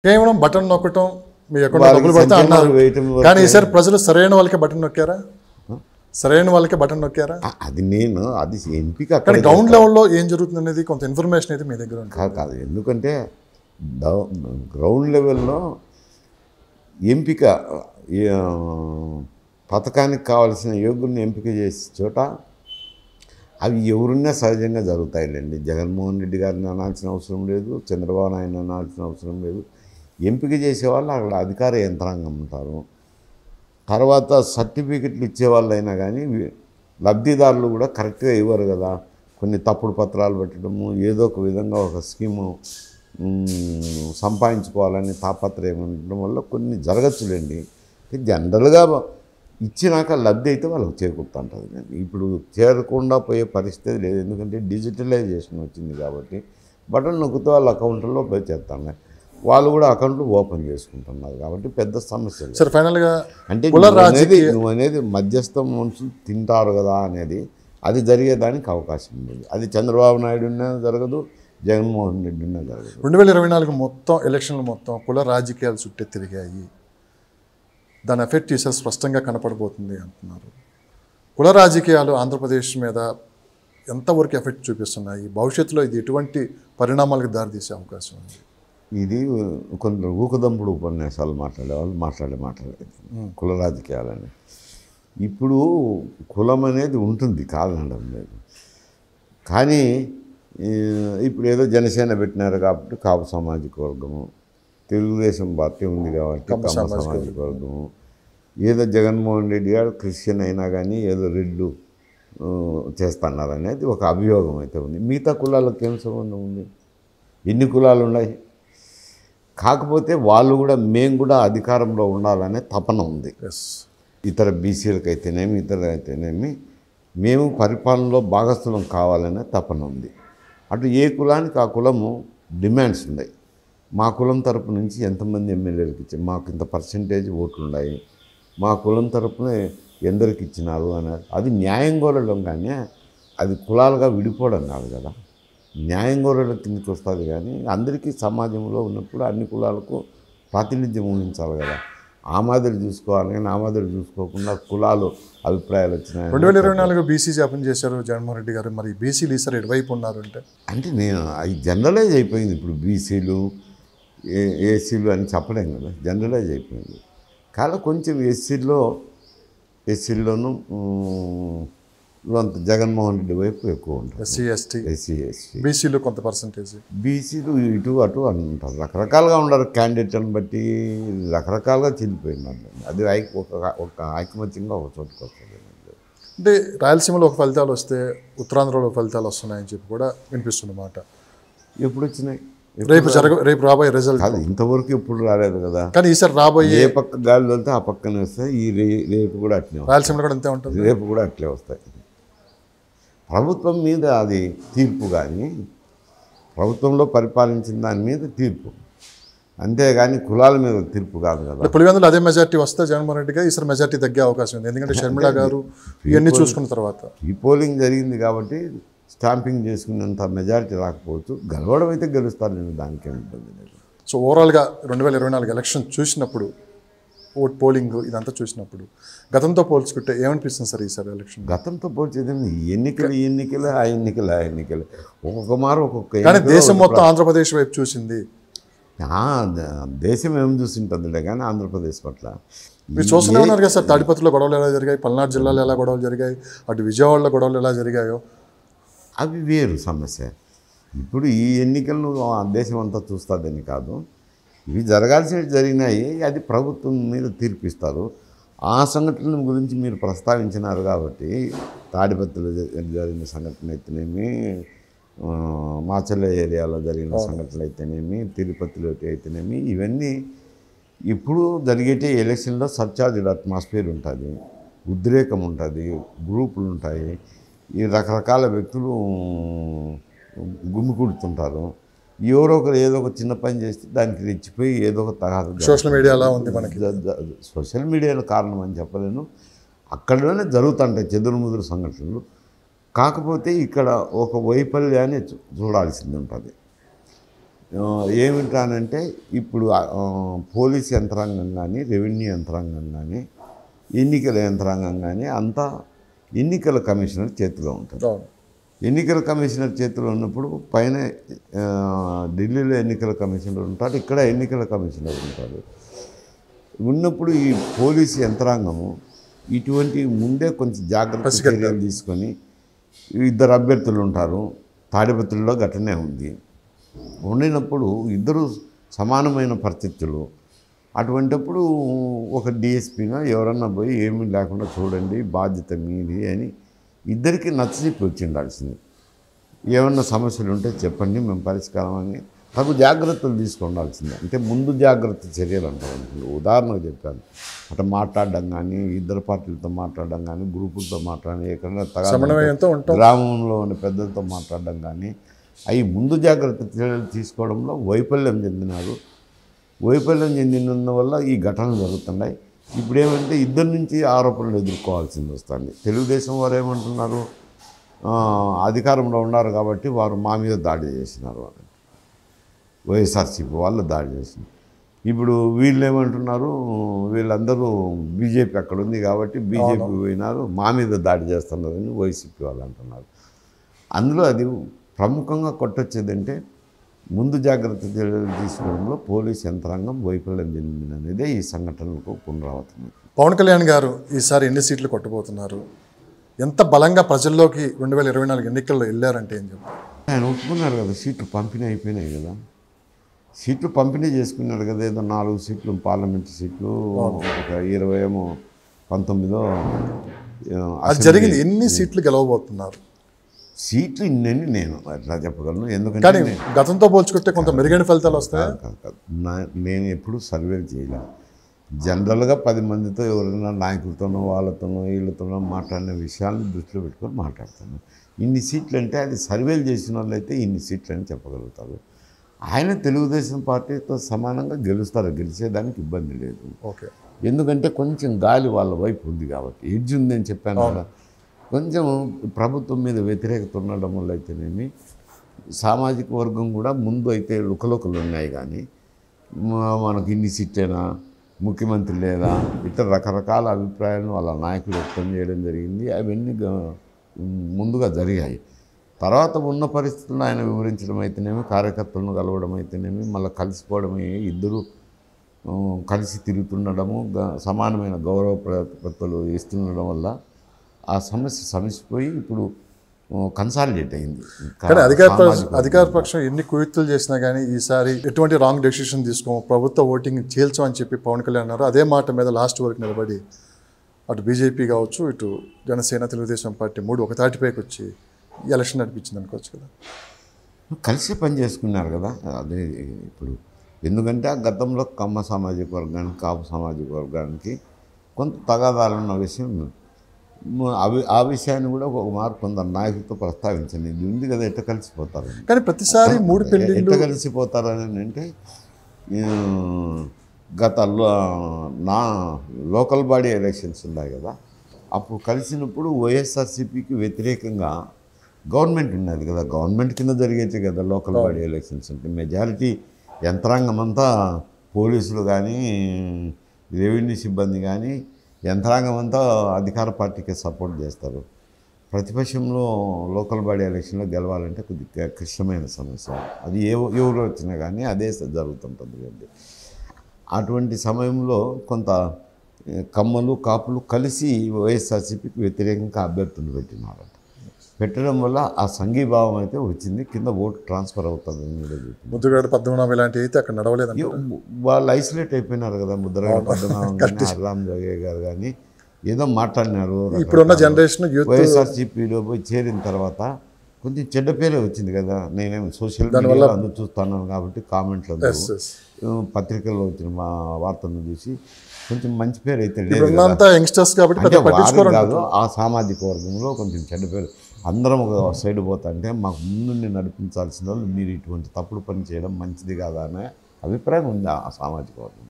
కేవలం బటన్ నొక్కటం మీ అకౌంట్లో డబ్బులు పడితే అన్నారు. కానీ ఈసారి ప్రజలు సరైన వాళ్ళకే బటన్ నొక్కారా? సరైన వాళ్ళకే బటన్ నొక్కారా? అది అది ఎంపిక. కానీ గ్రౌండ్ లెవెల్లో ఏం జరుగుతుంది అనేది కొంత ఇన్ఫర్మేషన్ అయితే మీ దగ్గర ఉంటుంది. కాదు, ఎందుకంటే గ్రౌండ్ లెవెల్లో ఎంపిక పథకానికి కావాల్సిన యోగుల్ని ఎంపిక చేసే చోట అవి ఎవరున్నా సహజంగా జరుగుతాయిలేండి. జగన్మోహన్ రెడ్డి గారిని అనాల్సిన అవసరం లేదు, చంద్రబాబు నాయుడు అనాల్సిన అవసరం లేదు. ఎంపిక చేసేవాళ్ళు అక్కడ అధికార యంత్రాంగం ఉంటారు. తర్వాత సర్టిఫికెట్లు ఇచ్చేవాళ్ళైనా కానీ లబ్ధిదారులు కూడా కరెక్ట్గా ఇవ్వరు కదా. కొన్ని తప్పుడు పత్రాలు పెట్టడము, ఏదో ఒక విధంగా ఒక స్కీము సంపాదించుకోవాలని తాపత్రయం ఉండడం వల్ల కొన్ని జరగచ్చులేండి. జనరల్గా ఇచ్చినాక లబ్ధి అయితే వాళ్ళకి చేకూరుతుంటుంది. ఇప్పుడు చేరకుండా పోయే పరిస్థితి లేదు, ఎందుకంటే డిజిటలైజేషన్ వచ్చింది కాబట్టి బటన్ నొక్కితే వాళ్ళ అకౌంట్లో పే చేస్తాను. వాళ్ళు కూడా అకౌంట్లు ఓపెన్ చేసుకుంటున్నారు కాబట్టి పెద్ద సమస్య లేదు. సార్ ఫైనల్గా అంటే నువ్వు అనేది మధ్యస్థం మనుషులు తింటారు కదా అనేది అది జరిగేదానికి అవకాశం ఉంది. అది చంద్రబాబు నాయుడు ఉన్నా జరగదు, జగన్మోహన్ రెడ్డి ఉన్నా జరగదు. 2024 మొత్తం ఎలక్షన్లు మొత్తం కుల రాజకీయాలు చుట్టే తిరిగాయి. దాని ఎఫెక్ట్ ఈసారి స్పష్టంగా కనపడబోతుంది అంటున్నారు. కుల రాజకీయాలు ఆంధ్రప్రదేశ్ మీద ఎంతవరకు ఎఫెక్ట్ చూపిస్తున్నాయి? భవిష్యత్తులో ఇది ఎటువంటి పరిణామాలకు దారితీసే అవకాశం ఉంది? ఇది కొందరు ఊకదంపుడు ఉపన్యాసాలు మాట్లాడేవాళ్ళు మాట్లాడేది కుల రాజకీయాలని. ఇప్పుడు కులం అనేది ఉంటుంది, కాదనడం లేదు. కానీ ఇప్పుడు ఏదో జనసేన పెట్టినారు కాబట్టి కాపు సామాజిక వర్గము, తెలుగుదేశం పార్టీ ఉంది కాబట్టి కమ్మ సామాజిక వర్గము, ఏదో జగన్మోహన్ రెడ్డి గారు క్రిస్టియన్ అయినా కానీ ఏదో రెడ్లు చేస్తున్నారు అనేది ఒక అభియోగం అయితే ఉంది. మిగతా కులాలకు ఏం సంబంధం ఉంది? ఎన్ని కులాలు ఉన్నాయి? కాకపోతే వాళ్ళు కూడా మేము కూడా అధికారంలో ఉండాలనే తపన ఉంది. ఇతర బీసీలకు అయితేనేమి ఇతర అయితేనేమి మేము పరిపాలనలో భాగస్థులం కావాలనే తపన ఉంది. అటు ఏ కులానికి ఆ కులము డిమాండ్స్ ఉన్నాయి. మా కులం తరపు నుంచి ఎంతమంది ఎమ్మెల్యేలకు ఇచ్చారు, మాకు ఇంత పర్సంటేజ్ ఓట్లు ఉన్నాయి, మా కులం తరపున ఎందరికి ఇచ్చినారు అనేది అది న్యాయం కోరడం. కానీ అది కులాలుగా విడిపోవడం కాదు కదా. న్యాయం కోరడం కిందకి వస్తుంది. కానీ అందరికీ సమాజంలో ఉన్నప్పుడు అన్ని కులాలకు ప్రాతినిధ్యం ఊహించాలి కదా. ఆ మాదిరి చూసుకోవాలి, కానీ ఆ మాదిరి చూసుకోకుండా కులాలు అభిప్రాయాలు వచ్చినాయి. 2024 బీసీ జాపం చేశారు జగన్మోహన్ రెడ్డి గారు. మరి బీసీలు ఈసారి ఎటువైపు ఉన్నారు అంటే నేను అది జనరలైజ్ అయిపోయింది. ఇప్పుడు బీసీలు ఏసీలు అని చెప్పలేం కదా, జనరలైజ్ అయిపోయింది. కానీ కొంచెం ఎస్సీల్లోనూ జగన్మోహన్ రెడ్డి వైపు ఎక్కువ ఉంటుంది. ఎస్సీ ఎస్టీ బీసీలు కొంత పర్సంటేజ్, బీసీలు ఇటు అటు అని ఉంటారు. రకరకాలుగా ఉండరు, క్యాండిడేట్ని బట్టి రకరకాలుగా చెల్లిపోయినారు. అది ఒక ఐకమత్యంగా ఒక చోటుకు వస్తుంది. అంటే రాయలసీమలో ఒక ఫలితాలు వస్తే ఉత్తరాంధ్రలో ఫలితాలు వస్తున్నాయని చెప్పి కూడా వినిపిస్తున్నమాట. ఎప్పుడు వచ్చినాయి? రేపు రాబోయే రిజల్ట్ అది ఇంతవరకు ఎప్పుడు రాలేదు కదా. కానీ ఈసారి రాబోయే ఏ పక్క గాలి వెళ్తే ఆ పక్కనే వస్తాయి. రేపు కూడా అట్లే, రాయలసీమలో కూడా అంతే ఉంటుంది. రేపు కూడా అట్లే వస్తాయి. ప్రభుత్వం మీద అది తీర్పు, కానీ ప్రభుత్వంలో పరిపాలించిన దాని మీద తీర్పు, అంతేగాని కులాల మీద తీర్పు కాదు కదా. పులివెందులు అదే మెజార్టీ వస్తే జగన్మోహన్ రెడ్డి గారు ఈసారి మెజార్టీ తగ్గే అవకాశం ఉంది. ఎందుకంటే షర్మిల గారు ఇవన్నీ చూసుకున్న తర్వాత ఈ పోలింగ్ జరిగింది కాబట్టి స్టాంపింగ్ చేసుకున్నంత మెజారిటీ రాకపోవచ్చు. గెలవడం అయితే గెలుస్తారు, నేను దానికి ఏమిటంది. సో ఓవరాల్గా 2024 ఎలక్షన్ చూసినప్పుడు, ఓట్ పోలింగ్ ఇదంతా చూసినప్పుడు గతంతో పోల్చుకుంటే ఏమనిపిస్తుంది సార్ ఈసారి ఎలక్షన్? గతంతో పోల్చేది ఎన్నికలు ఆ ఎన్నికలు ఒక్కొక్క మారు ఒక్కొక్క. కానీ దేశం మొత్తం ఆంధ్రప్రదేశ్ వైపు చూసింది. దేశం ఏం చూసింటుందిలే కానీ ఆంధ్రప్రదేశ్ పట్ల మీరు చూస్తూనే ఉన్నారు కదా సార్. తాడిపత్రిలో గొడవలు ఎలా జరిగాయి, పల్నాడు జిల్లాలో ఎలా గొడవలు జరిగాయి, అటు విజయవాడలో గొడవలు ఎలా జరిగాయో అవి వేరు సమస్య. ఇప్పుడు ఈ ఎన్నికలను దేశం అంతా చూస్తుందని కాదు, ఇవి జరగాల్సినవి జరిగినాయి. అది ప్రభుత్వం మీద తీర్పిస్తారు. ఆ సంఘటనల గురించి మీరు ప్రస్తావించినారు కాబట్టి తాడిపత్రిలో జరిగిన సంఘటన అయితేనేమి, మాచల్ల ఏరియాలో జరిగిన సంఘటనలు అయితేనేమి, తిరుపతిలో అయితేనేమి, ఇవన్నీ ఇప్పుడు జరిగేటే ఎలక్షన్లో సర్చార్జ్డ్ అట్మాస్ఫియర్ ఉంటుంది, ఉద్రేకం ఉంటుంది, గ్రూపులు ఉంటాయి, ఈ రకరకాల వ్యక్తులు గుమికూడుతుంటారు. ఎవరో ఒకరు ఏదో ఒక చిన్న పని చేస్తే దానికి రెచ్చిపోయి ఏదో ఒక తగాదు. సోషల్ మీడియా అలా ఉంది మనకి. సోషల్ మీడియాలో కారణం అని చెప్పలేను, అక్కడనే జరుగుతుంటాయి చెదురుముదురు సంఘటనలు. కాకపోతే ఇక్కడ ఒక వైఫల్యాన్ని చూడాల్సింది ఉంటుంది. ఏమిటానంటే ఇప్పుడు పోలీస్ యంత్రాంగం కానీ రెవెన్యూ యంత్రాంగం కానీ ఎన్నికల యంత్రాంగం కానీ అంతా ఎన్నికల కమిషనర్ చేతిలో ఉంటుంది. ఎన్నికల కమిషనర్ చేతిలో ఉన్నప్పుడు పైన ఢిల్లీలో ఎన్నికల కమిషనర్ ఉంటాడు, ఇక్కడ ఎన్నికల కమిషనర్ ఉంటాడు. ఉన్నప్పుడు ఈ పోలీసు యంత్రాంగము ఇటువంటి ముందే కొంచెం జాగ్రత్త చర్యలు తీసుకొని, ఇద్దరు అభ్యర్థులు ఉంటారు, తాడిపత్రిలో ఘటనే ఉంది, ఉండినప్పుడు ఇద్దరు సమానమైన పరిస్థితులు. అటువంటిప్పుడు ఒక డిఎస్పీగా ఎవరన్నా పోయి ఏమీ లేకుండా చూడండి, బాధ్యత మీది అని ఇద్దరికి నచ్చజెప్పి వచ్చి ఉండాల్సింది. ఏమన్నా సమస్యలు ఉంటే చెప్పండి, మేము పరిష్కారం అని తగు జాగ్రత్తలు తీసుకుండాల్సిందే. అంటే ముందు జాగ్రత్త చర్యలు అంటారు. ఉదాహరణకు చెప్పాను, అట్లా మాట్లాడడం కానీ, ఇద్దరు పార్టీలతో మాట్లాడడం కానీ, గ్రూపులతో మాట్లాడడం, ఎక్కడన్నా గ్రామంలో ఉన్న పెద్దలతో మాట్లాడడం కానీ, అవి ముందు జాగ్రత్త చర్యలు తీసుకోవడంలో వైఫల్యం చెందినారు. వైఫల్యం చెందిన వల్ల ఈ ఘటనలు జరుగుతున్నాయి. ఇప్పుడు ఏమంటే ఇద్దరి నుంచి ఆరోపణలు ఎదుర్కోవాల్సింది వస్తుంది. తెలుగుదేశం వారు ఏమంటున్నారు, అధికారంలో ఉన్నారు కాబట్టి వారు మా మీద దాడి చేసినారు అని, వైఎస్ఆర్సీపీ వాళ్ళు దాడి చేసినారు. ఇప్పుడు వీళ్ళు ఏమంటున్నారు, వీళ్ళందరూ బీజేపీ అక్కడ ఉంది కాబట్టి బీజేపీ పోయినారు, మా మీద దాడి చేస్తున్నారని వైసీపీ వాళ్ళు అంటున్నారు. అందులో అది ప్రముఖంగా కొట్టొచ్చేదంటే ముందు జాగ్రత్త చర్యలు తీసుకోవడంలో పోలీస్ యంత్రాంగం వైఫల్యం చెందిందనేదే ఈ సంఘటనలకు పునరావృతం. పవన్ కళ్యాణ్ గారు ఈసారి ఎన్ని సీట్లు కొట్టబోతున్నారు, ఎంత బలంగా ప్రజల్లోకి 2024 ఎన్నికల్లో వెళ్ళారంటే ఏం చెప్పారు? ఆయన ఒప్పుకున్నారు కదా, సీట్లు పంపిణీ అయిపోయినాయి కదా, సీట్లు పంపిణీ చేసుకున్నారు కదా. ఏదో 4 సీట్లు పార్లమెంటు సీట్లు, ఒక 20 19 అది జరిగింది. ఎన్ని సీట్లు గెలవబోతున్నారు? సీట్లు ఇన్నని నేను అట్లా చెప్పగలను, ఎందుకంటే గతంతో పోల్చుకుంటే కొంత మెరుగైన ఫలితాలు వస్తాయి. నేను ఎప్పుడు సర్వేలు చేయలే. జనరల్గా 10 మందితో ఎవరైనా నాయకులతోనో వాళ్ళతోనో వీళ్ళతోనో మాట్లాడిన విషయాలను దృష్టిలో పెట్టుకొని మాట్లాడతాను. ఇన్ని సీట్లు అంటే అది సర్వేలు చేసిన వాళ్ళు అయితే ఇన్ని సీట్లు అని చెప్పగలుగుతారు. ఆయన తెలుగుదేశం పార్టీతో సమానంగా గెలుస్తారు, గెలిచేదానికి ఇబ్బంది లేదు. ఓకే, ఎందుకంటే కొంచెం గాలి వాళ్ళ వైపు ఉంది కాబట్టి, ఎడ్జ్ ఉందని చెప్పాను కదా. కొంచెం ప్రభుత్వం మీద వ్యతిరేకత ఉండడం వల్ల అయితేనేమి, సామాజిక వర్గం కూడా ముందు అయితే లుకలుకలు ఉన్నాయి, కానీ మనకు ఇన్ని సీట్లైనా, ముఖ్యమంత్రి లేదా, ఇతర రకరకాల అభిప్రాయాలను వాళ్ళ నాయకులు వ్యక్తం చేయడం జరిగింది. అవన్నీ ముందుగా జరిగాయి. తర్వాత ఉన్న పరిస్థితులను ఆయన వివరించడం అయితేనేమి, కార్యకర్తలను కలవడం అయితేనేమి, మళ్ళీ కలిసిపోవడమే, ఇద్దరు కలిసి తిరుగుతుండడము, సమానమైన గౌరవ ప్రతిపత్తులు ఇస్తుండడం వల్ల ఆ సమస్య సమసిపోయి ఇప్పుడు కన్సాలిడేట్ అయింది. కానీ అధికార పక్షం ఎన్ని కుయుక్తులు చేసినా కానీ ఈసారి ఎటువంటి రాంగ్ డెసిషన్ తీసుకోము, ప్రభుత్వ ఓటింగ్ చేల్చమని చెప్పి పవన్ కళ్యాణ్ అన్నారు. అదే మాట మీద లాస్ట్ వరకు నిలబడి అటు బీజేపీ కావచ్చు, ఇటు జనసేన, తెలుగుదేశం పార్టీ 3 ఒక తాటిపైకి వచ్చి ఎలక్షన్ నడిపించింది అనుకోవచ్చు కదా. కలిసి పని చేసుకున్నారు కదా. అదే ఇప్పుడు ఎందుకంటే ఆ గతంలో కమ్మ సామాజిక వర్గానికి, కాపు సామాజిక వర్గానికి కొంత తగాదాలున్న విషయం, ఆ విషయాన్ని కూడా ఒక మార్పు కొందరు నాయకులతో ప్రస్తావించండి. ఇది ఉంది కదా, ఎట్ట కలిసిపోతారు. కానీ ప్రతిసారి 3 పెళ్లి ఎట్ట కలిసిపోతారని అంటే, గతంలో లోకల్ బాడీ ఎలక్షన్స్ ఉన్నాయి కదా, అప్పుడు కలిసినప్పుడు వైఎస్ఆర్సీపీకి వ్యతిరేకంగా గవర్నమెంట్ ఉన్నది కదా, గవర్నమెంట్ కింద జరిగేది కదా లోకల్ బాడీ ఎలక్షన్స్ అంటే. మెజారిటీ యంత్రాంగం అంతా పోలీసులు కానీ, రెవెన్యూ సిబ్బంది కానీ, యంత్రాంగం అంతా అధికార పార్టీకే సపోర్ట్ చేస్తారు. ప్రతిపక్షంలో లోకల్ బాడీ ఎలక్షన్లో గెలవాలంటే కొద్దిగా క్లిష్టమైన సమస్య. అది ఎవరు వచ్చినా కానీ అదే జరుగుతుంటుంది అండి. అటువంటి సమయంలో కొంత కమ్మలు, కాపులు కలిసి వైఎస్ఆర్సీపీకి వ్యతిరేకంగా అభ్యర్థులు పెట్టినారంట. పెట్టడం వల్ల ఆ సంఘీభావం అయితే వచ్చింది, కింద ఓటు ట్రాన్స్ఫర్ అవుతుంది. ముద్రగడ పద్మనాభం ఇలాంటివి అయితే అక్కడ నడవలేదు. వాళ్ళు ఐసోలేట్ అయిపోయినారు కదా, ముద్రగడ పద్మనాభం కానీ, హర్రామ్ జోగే గారు కానీ ఏదో మాట్లాడినారు. ఇప్పుడున్న జనరేషన్ వైఎస్ఆర్సీపీలో పోయి చేరిన తర్వాత కొంచెం చెడ్డ పేరే వచ్చింది కదా. నేనేమి సోషల్ మీడియాలో అందరూ చూస్తున్నాను కాబట్టి కామెంట్లు పత్రికల్లో వచ్చిన మా వార్తలను చూసి కొంచెం మంచి పేరు అయితే లేదు. యంగ్స్టర్స్ కాబట్టి కాదు, ఆ సామాజిక వర్గంలో కొంచెం చెడ్డ పేరు. అందరం ఒక సైడ్ పోతా అంటే మాకు ముందు నడిపించాల్సిన వాళ్ళు మీరు ఇటువంటి తప్పుడు పని చేయడం మంచిది కాదా అనే అభిప్రాయం ఉంది ఆ సామాజిక వర్గం.